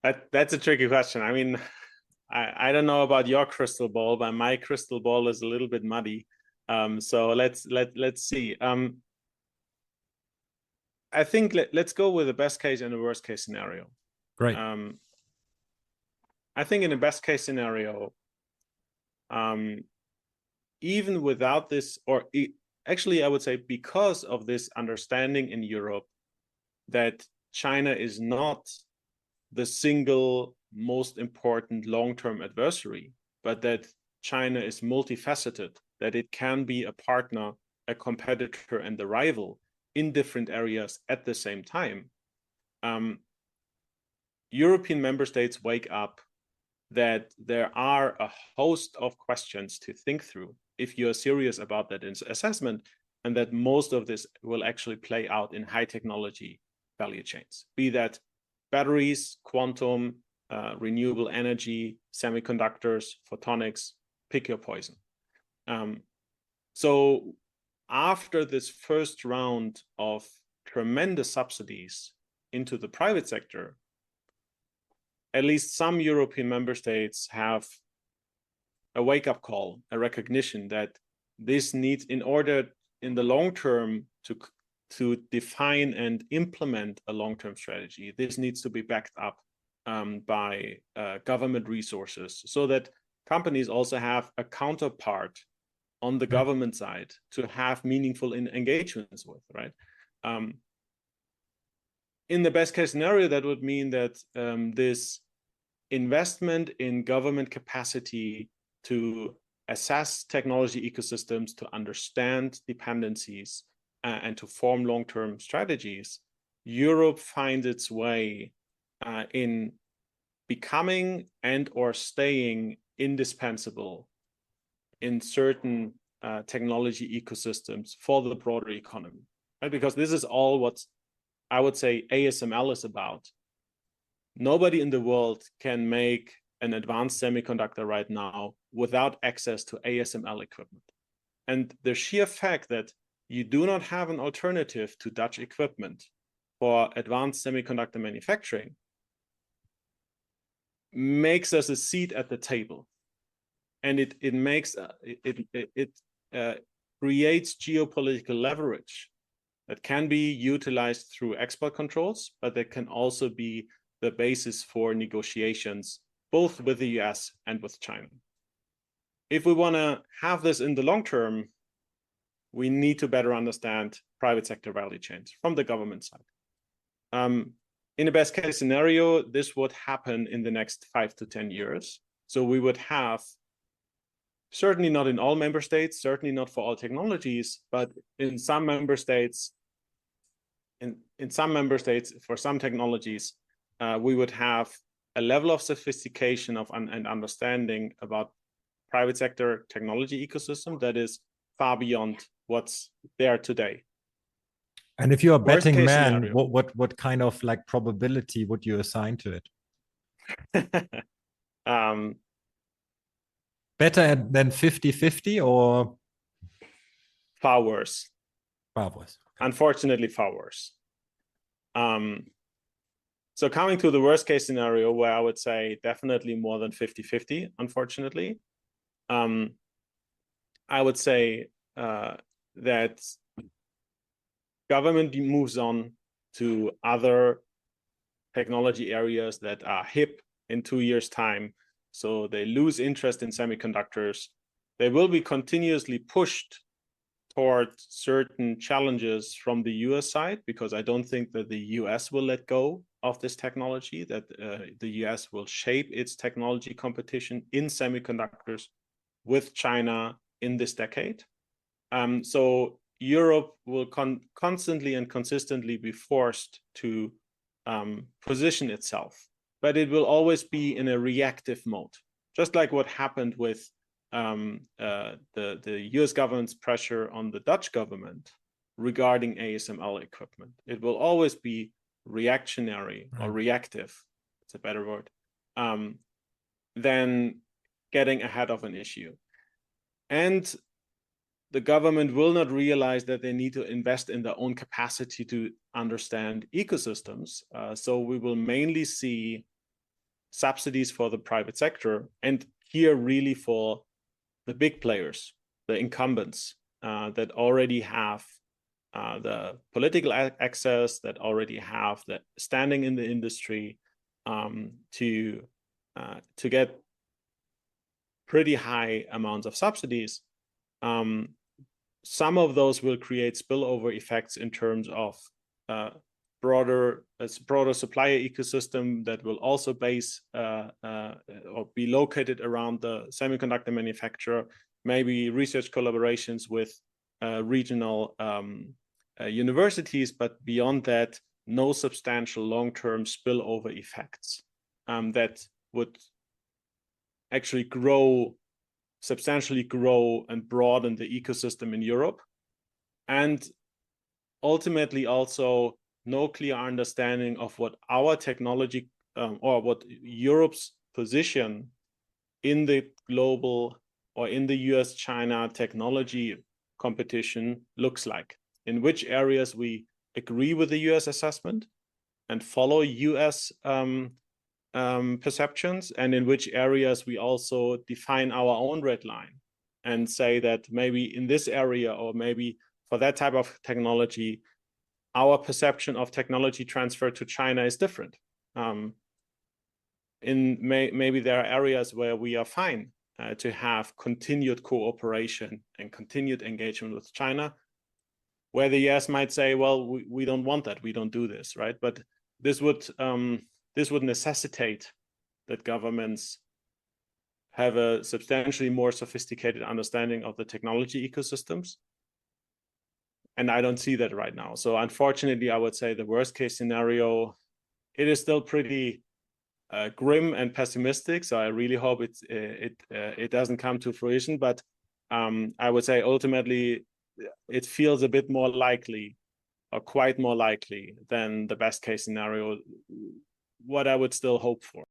That's a tricky question. I mean, I don't know about your crystal ball, but my crystal ball is a little bit muddy. So let's see. I think let's go with the best case and the worst case scenario. Great. I think in the best case scenario, even without this, or actually, I would say because of this understanding in Europe that China is not the single most important long-term adversary, but that China is multifaceted, that it can be a partner, a competitor, and a rival in different areas at the same time. European member states wake up that there are a host of questions to think through if you're serious about that assessment, and that most of this will actually play out in high technology value chains, be that batteries, quantum, renewable energy, semiconductors, photonics, pick your poison. So after this first round of tremendous subsidies into the private sector, at least some European member states have a wake-up call, a recognition that this needs, in order in the long term to define and implement a long-term strategy, this needs to be backed up by government resources, so that companies also have a counterpart on the government side to have meaningful engagements with, right? In the best case scenario, that would mean that this investment in government capacity to assess technology ecosystems, to understand dependencies, and to form long-term strategies, Europe finds its way in becoming and or staying indispensable in certain technology ecosystems for the broader economy, right? Because this is all what I would say ASML is about. Nobody in the world can make an advanced semiconductor right now without access to ASML equipment. And the sheer fact that you do not have an alternative to Dutch equipment for advanced semiconductor manufacturing makes us a seat at the table. And it creates geopolitical leverage that can be utilized through export controls, but that can also be the basis for negotiations, both with the US and with China. If we want to have this in the long term, we need to better understand private sector value chains from the government side. In the best case scenario, this would happen in the next 5 to 10 years. So we would have, certainly not in all member states, certainly not for all technologies, but in some member states, for some technologies, we would have a level of sophistication and understanding about private sector technology ecosystem that is far beyond what's there today. And if you're a betting man, what kind of like probability would you assign to it? Better than 50-50 or? Far worse. Far worse. Okay. Unfortunately, far worse. So coming to the worst case scenario, where I would say definitely more than 50-50, unfortunately, I would say that government moves on to other technology areas that are hip in 2 years' time. So they lose interest in semiconductors. They will be continuously pushed toward certain challenges from the US side, because I don't think that the US will let go of this technology, that the US will shape its technology competition in semiconductors with China in this decade. So Europe will constantly and consistently be forced to position itself, but it will always be in a reactive mode, just like what happened with the US government's pressure on the Dutch government regarding ASML equipment. It will always be reactionary or reactive, it's a better word, than getting ahead of an issue. And the government will not realize that they need to invest in their own capacity to understand ecosystems. So we will mainly see subsidies for the private sector, and here really for the big players, the incumbents that already have the political access, that already have the standing in the industry, to get pretty high amounts of subsidies. Some of those will create spillover effects in terms of broader supplier ecosystem that will also base or be located around the semiconductor manufacturer, maybe research collaborations with regional universities, but beyond that, no substantial long-term spillover effects that would actually substantially grow and broaden the ecosystem in Europe. And ultimately also no clear understanding of what our technology or what Europe's position in the global or in the US-China technology competition looks like, in which areas we agree with the US assessment and follow US perceptions, and in which areas we also define our own red line and say that maybe in this area, or maybe for that type of technology, our perception of technology transfer to China is different. Maybe there are areas where we are fine to have continued cooperation and continued engagement with China, where the US might say, well, we don't want that, we don't do this, right? But this would necessitate that governments have a substantially more sophisticated understanding of the technology ecosystems. And I don't see that right now. So unfortunately, I would say the worst case scenario, it is still pretty grim and pessimistic. So I really hope it doesn't come to fruition. But I would say ultimately, it feels a bit more likely, or quite more likely, than the best case scenario, what I would still hope for.